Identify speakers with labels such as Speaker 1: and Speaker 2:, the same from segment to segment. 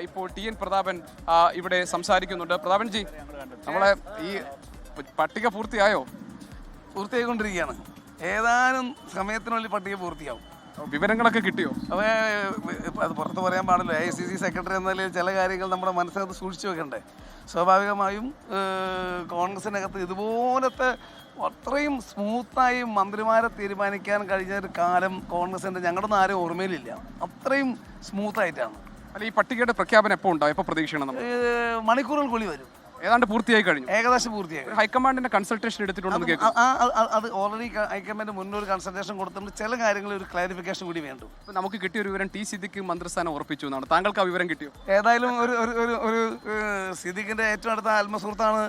Speaker 1: ഇപ്പോൾ TN പ്രതാപൻ ഇവിടെ സംസാരിക്കുന്നുണ്ട്. പ്രതാപൻജി, നമ്മളെ ഈ പട്ടിക പൂർത്തിയായോ?
Speaker 2: പൂർത്തിയായിക്കൊണ്ടിരിക്കുകയാണ്. ഏതാനും സമയത്തിനുള്ളിൽ പട്ടിക പൂർത്തിയാവും.
Speaker 1: വിവരങ്ങളൊക്കെ കിട്ടിയോ?
Speaker 2: അത് പുറത്ത് പറയാൻ പാടില്ല. AICC സെക്രട്ടറി എന്ന നിലയിൽ ചില കാര്യങ്ങൾ നമ്മുടെ മനസ്സിനകത്ത് സൂക്ഷിച്ചു വെക്കണ്ടേ. സ്വാഭാവികമായും കോൺഗ്രസിനകത്ത് ഇതുപോലത്തെ അത്രയും സ്മൂത്തായി മന്ത്രിമാരെ തീരുമാനിക്കാൻ കഴിഞ്ഞ ഒരു കാലം കോൺഗ്രസിൻ്റെ ഞങ്ങളുടെ ആരും ഓർമ്മയിലില്ല. അത്രയും സ്മൂത്തായിട്ടാണ്.
Speaker 1: അല്ല, ഈ പട്ടികയുടെ പ്രഖ്യാപനം എപ്പോൾ ഉണ്ടാവും? എപ്പോൾ പ്രതീക്ഷിക്കണം?
Speaker 2: മണിക്കൂറുകൾക്കുള്ളിൽ വരും.
Speaker 1: ഏതാണ്ട് പൂർത്തിയായി കഴിഞ്ഞു.
Speaker 2: ഏകദേശം പൂർത്തിയായി.
Speaker 1: ഹൈക്കമാൻഡിന്റെ കൺസൾട്ടേഷൻ എടുത്തിട്ടുണ്ടെന്ന് കേൾക്കും.
Speaker 2: അത് ഓൾറെഡി ഹൈക്കമാൻഡ് മുന്നൊരു കൺസൾട്ടേഷൻ കൊടുത്തിട്ടുണ്ട്. ചില കാര്യങ്ങളിൽ ഒരു ക്ലാരിഫിക്കേഷൻ കൂടി വേണ്ടു.
Speaker 1: നമുക്ക് കിട്ടിയ ഒരു വിവരം സിദ്ദിഖ് മന്ത്രിസ്ഥാനം ഉറപ്പിച്ചു എന്നാണ്. താങ്കൾക്ക് ആ വിവരം കിട്ടിയോ?
Speaker 2: ഏതായാലും ഒരു സിദ്ദിഖിന്റെ ഏറ്റവും അടുത്ത ആത്മസുഹൃത്താണ്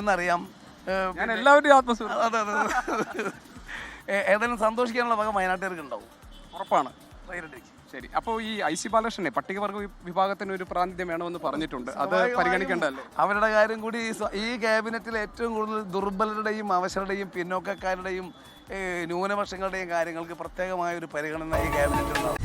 Speaker 2: എന്നറിയാം.
Speaker 1: ഞാൻ എല്ലാവരുടെയും ആത്മസുഹൃത്ത്.
Speaker 2: അതെ. ഏതായാലും സന്തോഷിക്കാനുള്ള വക വയനാട്ടുകാർക്ക് ഉണ്ടാവും,
Speaker 1: ഉറപ്പാണ്. ശരി, അപ്പോൾ ഈ IC ബാലകൃഷ്ണനെ പട്ടികവർഗ വിഭാഗത്തിന് ഒരു പ്രാതിനിധ്യം വേണമെന്ന് പറഞ്ഞിട്ടുണ്ട്. അത് പരിഗണിക്കേണ്ടതല്ലേ?
Speaker 2: അവരുടെ കാര്യം കൂടി ഈ ക്യാബിനറ്റിൽ ഏറ്റവും കൂടുതൽ ദുർബലരുടെയും അവശരുടെയും പിന്നോക്കക്കാരുടെയും ന്യൂനപക്ഷങ്ങളുടെയും കാര്യങ്ങൾക്ക് പ്രത്യേകമായ ഒരു പരിഗണന ഈ ക്യാബിനറ്റിൽ ഉണ്ടാവും.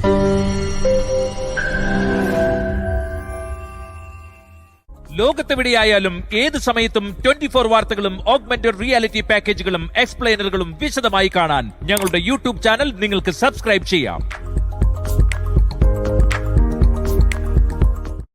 Speaker 3: ലോകത്തെവിടെയായാലും ഏത് സമയത്തും 24 വാർത്തകളും ഓഗ്മെന്റഡ് റിയാലിറ്റി പാക്കേജുകളും എക്സ്പ്ലെയിനറുകളും വിശദമായി കാണാൻ ഞങ്ങളുടെ YouTube ചാനൽ നിങ്ങൾക്ക് സബ്സ്ക്രൈബ് ചെയ്യാം.